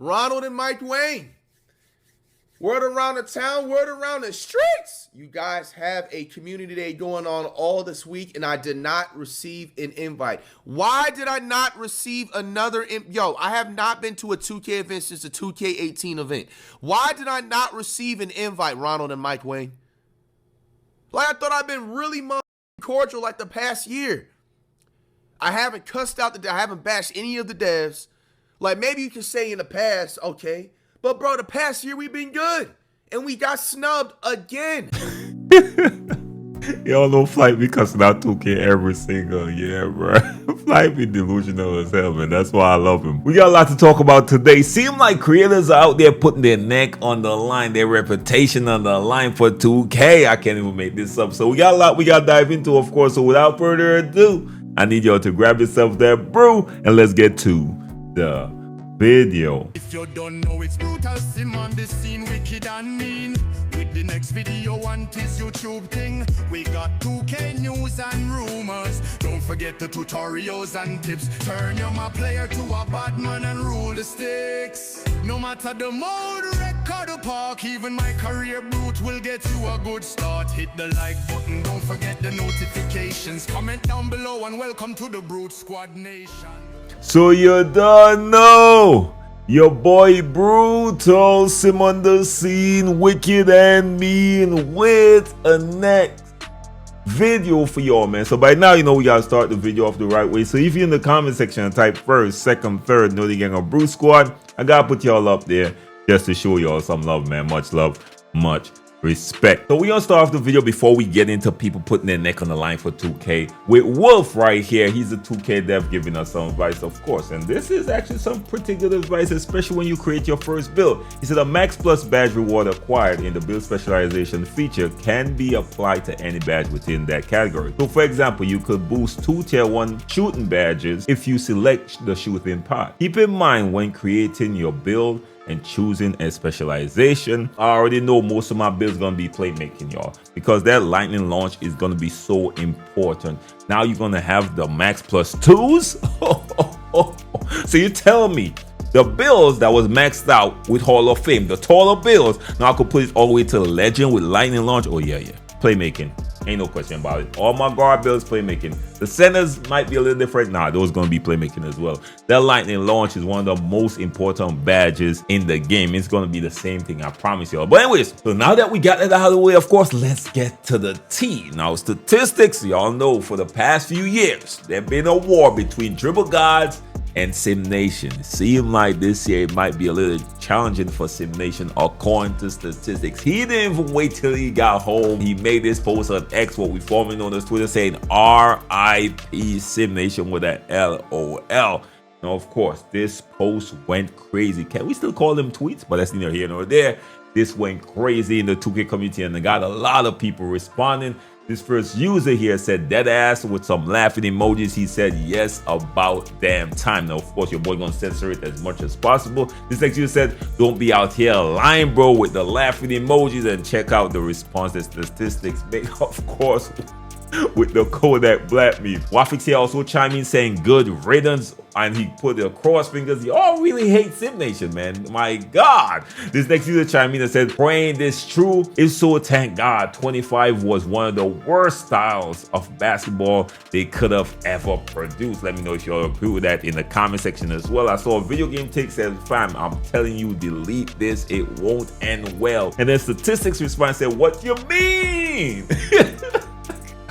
Ronald and Mike Wayne. Word around the town, word around the streets. You guys have a community day going on all this week, and I did not receive an invite. Why did I not receive another Yo, I have not been to a 2K event since the 2K18 event. Why did I not receive an invite, Ronald and Mike Wayne? Like, I thought I've been really cordial like the past year. I haven't cussed out I haven't bashed any of the devs. Like, maybe you can say in the past, okay. But, bro, the past year we've been good. And we got snubbed again. Y'all know Flight be cussing out 2K every single year, bro. Flight be delusional as hell, man. That's why I love him. We got a lot to talk about today. Seem like creators are out there putting their neck on the line, their reputation on the line for 2K. I can't even make this up. So we got a lot we got to dive into, of course. So without further ado, I need y'all to grab yourself that brew and let's get to the video. If you don't know, it's brutal sim on the scene, wicked and mean. With the next video and this YouTube thing, we got 2K news and rumors. Don't forget the tutorials and tips. Turn your my player to a bad man and rule the sticks. No matter the mode, record the park, even my career brute will get you a good start. Hit the like button, don't forget the notifications. Comment down below and welcome to the Brute Squad Nation. So you don't know, your boy Brutal sim on the scene, wicked and mean, with a next video for y'all, man. So by now you know we gotta start the video off the right way. So if you're in the comment section and type first, second, third, know the gang of Brute Squad, I gotta put y'all up there just to show y'all some love, man. Much love, much respect. So we gonna start off the video before we get into people putting their neck on the line for 2K with Wolf right here. He's a 2K dev giving us some advice, of course, and this is actually some pretty good advice, especially when you create your first build. He said a max plus badge reward acquired in the build specialization feature can be applied to any badge within that category. So for example, you could boost 2 tier 1 shooting badges if you select the shooting part. Keep in mind when creating your build and choosing a specialization, I already know most of my builds gonna be playmaking, y'all, because that lightning launch is gonna be so important. Now you're gonna have the max plus 2s. So you tell me the builds that was maxed out with Hall of Fame, the taller builds, now I could put it all the way to legend with lightning launch. Oh yeah, playmaking, ain't no question about it. All my guard builds playmaking. The centers might be a little different. Nah, those gonna be playmaking as well. That lightning launch is one of the most important badges in the game. It's gonna be the same thing, I promise y'all. But anyways, so now that we got that out of the way, of course, let's get to the tea. Now statistics, y'all know for the past few years there's been a war between Dribble Gods and Sim Nation. It seemed like this year it might be a little challenging for Sim Nation according to statistics. He didn't even wait till he got home. He made this post on X, what we formerly known as Twitter, saying RIP Sim Nation with an LOL. Now of course this post went crazy. Can we still call them tweets? But that's neither here nor there. This went crazy in the 2K community and they got a lot of people responding. This first user here said dead ass with some laughing emojis. He said yes about damn time. Now of course your boy gonna censor it as much as possible. This next user said don't be out here lying, bro, with the laughing emojis, and check out the response that statistics make, of course, with the Kodak Black meme. Wafix here also chimed in saying good riddance, and he put the cross fingers. Y'all really hate Sim Nation, man. My God. This next user chimed in and said, praying this true. If so, thank God. 25 was one of the worst styles of basketball they could have ever produced. Let me know if you all agree with that in the comment section as well. I saw a video game take said, fam, I'm telling you, delete this. It won't end well. And then statistics response said, what you mean?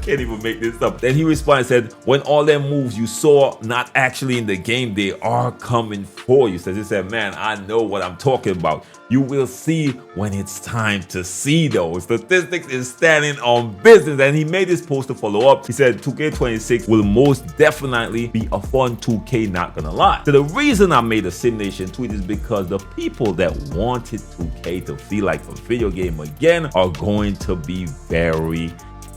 Can't even make this up. Then he responded and said, when all them moves you saw not actually in the game, they are coming for you. So he said, man, I know what I'm talking about. You will see when it's time to see those. Statistics is standing on business. And he made this post to follow up. He said 2K26 will most definitely be a fun 2K, not gonna lie. So the reason I made a Sim Nation tweet is because the people that wanted 2K to feel like a video game again are going to be very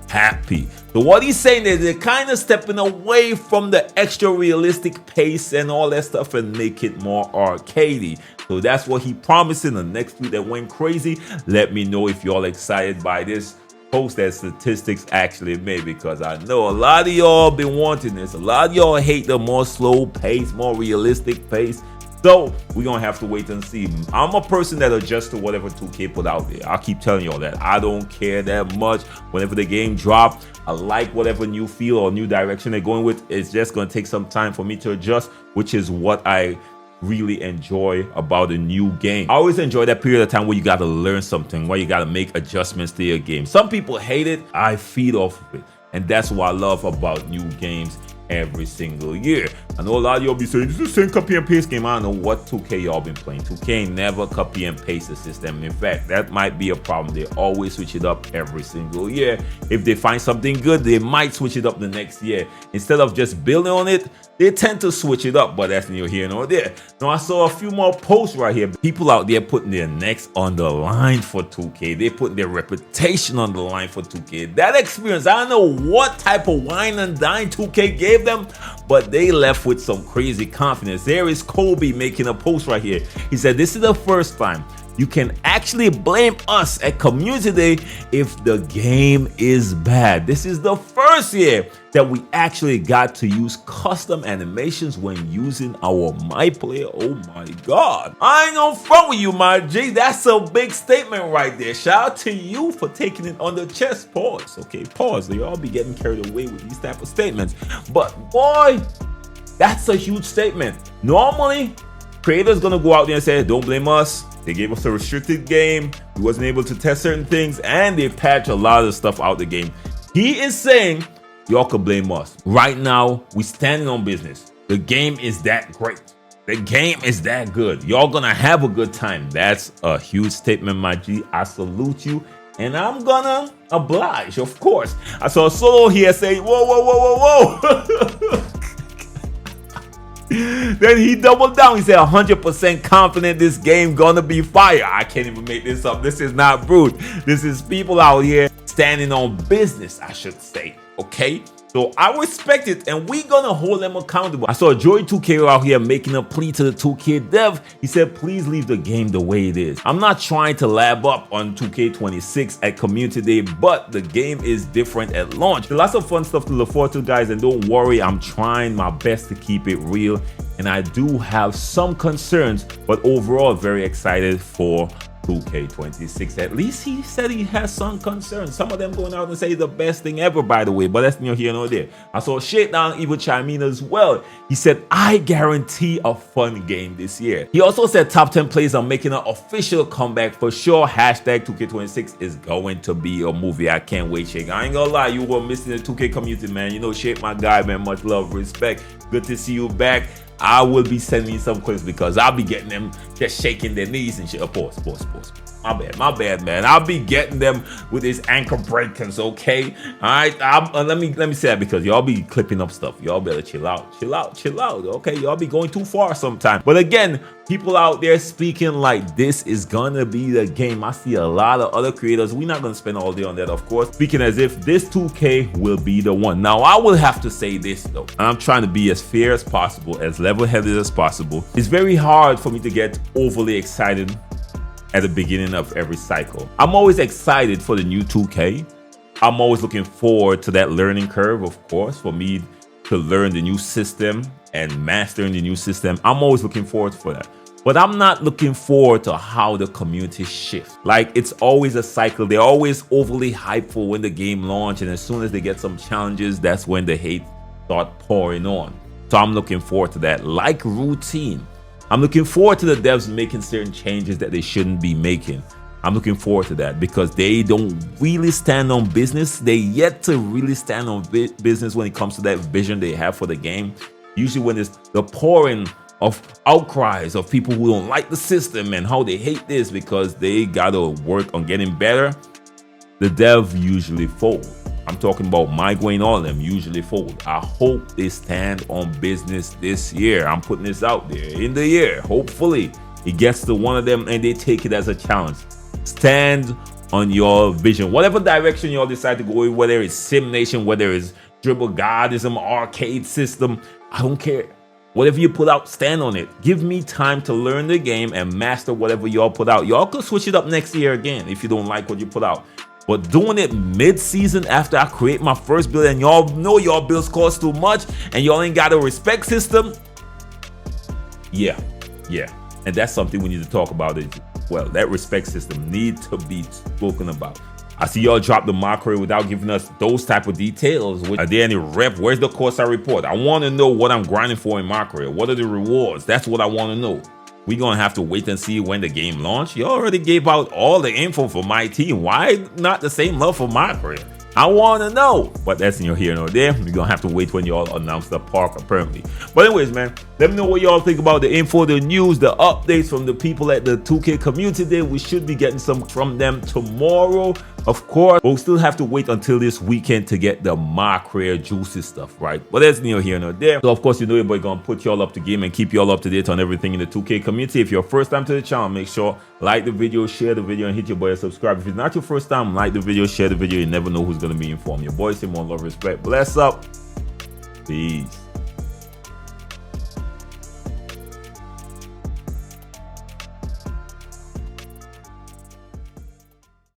happy. So what he's saying is they're kind of stepping away from the extra realistic pace and all that stuff and make it more arcadey. So that's what he promised in the next tweet that went crazy. Let me know if y'all excited by this post that statistics actually made, because I know a lot of y'all been wanting this. A lot of y'all hate the more slow pace, more realistic pace. So we're gonna have to wait and see. I'm a person that adjusts to whatever 2K put out there. I'll keep telling y'all that. I don't care that much. Whenever the game drops, I like whatever new feel or new direction they're going with. It's just gonna take some time for me to adjust, which is what I really enjoy about a new game. I always enjoy that period of time where you got to learn something, where you got to make adjustments to your game. Some people hate it. I feed off of it, and that's what I love about new games every single year. I know a lot of y'all be saying this is the same copy and paste game. I don't know what 2K y'all been playing. 2K ain't never copy and paste the system. In fact, that might be a problem. They always switch it up every single year. If they find something good, they might switch it up the next year. Instead of just building on it, they tend to switch it up, but that's neither here nor there. Now, I saw a few more posts right here. People out there putting their necks on the line for 2K. They putting their reputation on the line for 2K. That experience, I don't know what type of wine and dine 2K gave them, but they left with some crazy confidence. There is Kobe making a post right here. He said, this is the first time you can actually blame us at Community Day if the game is bad. This is the first year that we actually got to use custom animations when using our My Player. Oh my God. I ain't gonna front with you, my G. That's a big statement right there. Shout out to you for taking it on the chest. Pause. Okay, pause. They all be getting carried away with these type of statements. But boy, that's a huge statement. Normally, creators gonna go out there and say, don't blame us. They gave us a restricted game. We wasn't able to test certain things, and they patched a lot of stuff out the game. He is saying, y'all can blame us. Right now, we standing on business. The game is that great. The game is that good. Y'all gonna have a good time. That's a huge statement, my G. I salute you, and I'm gonna oblige, of course. I saw Solo here say, whoa, whoa, whoa, whoa, whoa. Then he doubled down. He said 100% confident this game gonna be fire. I can't even make this up. This is not brute. This is people out here standing on business, I should say. Okay? So I respect it, and we gonna hold them accountable. I saw Joy 2K out here making a plea to the 2K dev. He said, please leave the game the way it is. I'm not trying to lab up on 2K26 at Community Day, but the game is different at launch. There's lots of fun stuff to look forward to, guys, and don't worry, I'm trying my best to keep it real, and I do have some concerns, but overall very excited for 2K26. At least he said he has some concerns. Some of them going out and say the best thing ever, by the way, but that's neither here nor there. I saw Shakedown even chime in as well. He said, I guarantee a fun game this year. He also said top 10 players are making an official comeback for sure. Hashtag 2K26 is going to be a movie. I can't wait, Shake. I ain't gonna lie, you were missing the 2K community, man. You know, Shake, my guy, man. Much love, respect. Good to see you back. I will be sending you some clips because I'll be getting them just shaking their knees and shit. Pause. My bad, man. I'll be getting them with his ankle breakers, okay? All right, let me say that because y'all be clipping up stuff. Y'all better chill out, okay? Y'all be going too far sometimes. But again, people out there speaking like this is gonna be the game. I see a lot of other creators. We're not gonna spend all day on that, of course, speaking as if this 2K will be the one. Now, I will have to say this though. I'm trying to be as fair as possible, as level-headed as possible. It's very hard for me to get overly excited at the beginning of every cycle. I'm always excited for the new 2K. I'm always looking forward to that learning curve, of course, for me to learn the new system and mastering the new system. I'm always looking forward for that. But I'm not looking forward to how the community shifts. Like, it's always a cycle. They're always overly hypeful when the game launches, and as soon as they get some challenges, that's when the hate start pouring on. So I'm looking forward to that. Like routine, I'm looking forward to the devs making certain changes that they shouldn't be making. I'm looking forward to that because they don't really stand on business. They yet to really stand on business when it comes to that vision they have for the game. Usually when it's the pouring of outcries of people who don't like the system and how they hate this because they gotta work on getting better, the dev usually fold. I'm talking about Migraine, all of them usually fold. I hope they stand on business this year. I'm putting this out there in the year. Hopefully it gets to one of them and they take it as a challenge. Stand on your vision. Whatever direction y'all decide to go in, whether it's Sim Nation, whether it's Dribble Godism, arcade system, I don't care. Whatever you put out, stand on it. Give me time to learn the game and master whatever y'all put out. Y'all could switch it up next year again if you don't like what you put out. But doing it mid-season after I create my first build and y'all know y'all builds cost too much and y'all ain't got a respect system, yeah, Yeah, and that's something we need to talk about as well. That respect system needs to be spoken about. I see y'all drop the mock rate without giving us those type of details. Are there any rep? Where's the course I report? I want to know what I'm grinding for in mock rate. What are the rewards? That's what I want to know. We're going to have to wait and see when the game launch. You already gave out all the info for my team. Why not the same love for mock rate? I want to know. But that's neither here nor there. We're going to have to wait when y'all announce the park apparently. But anyways, man, let me know what y'all think about the info, the news, the updates from the people at the 2K community day. We should be getting some from them tomorrow. Of course, we'll still have to wait until this weekend to get the mock rare juicy stuff, right? But that's neither here nor there. So of course, you know your boy gonna put y'all up to game and keep y'all up to date on everything in the 2K community. If you're first time to the channel, make sure like the video, share the video, and hit your boy a subscribe. If it's not your first time, like the video, share the video. You never know who's gonna be informed. Your boy Simon, love, respect, bless up, peace.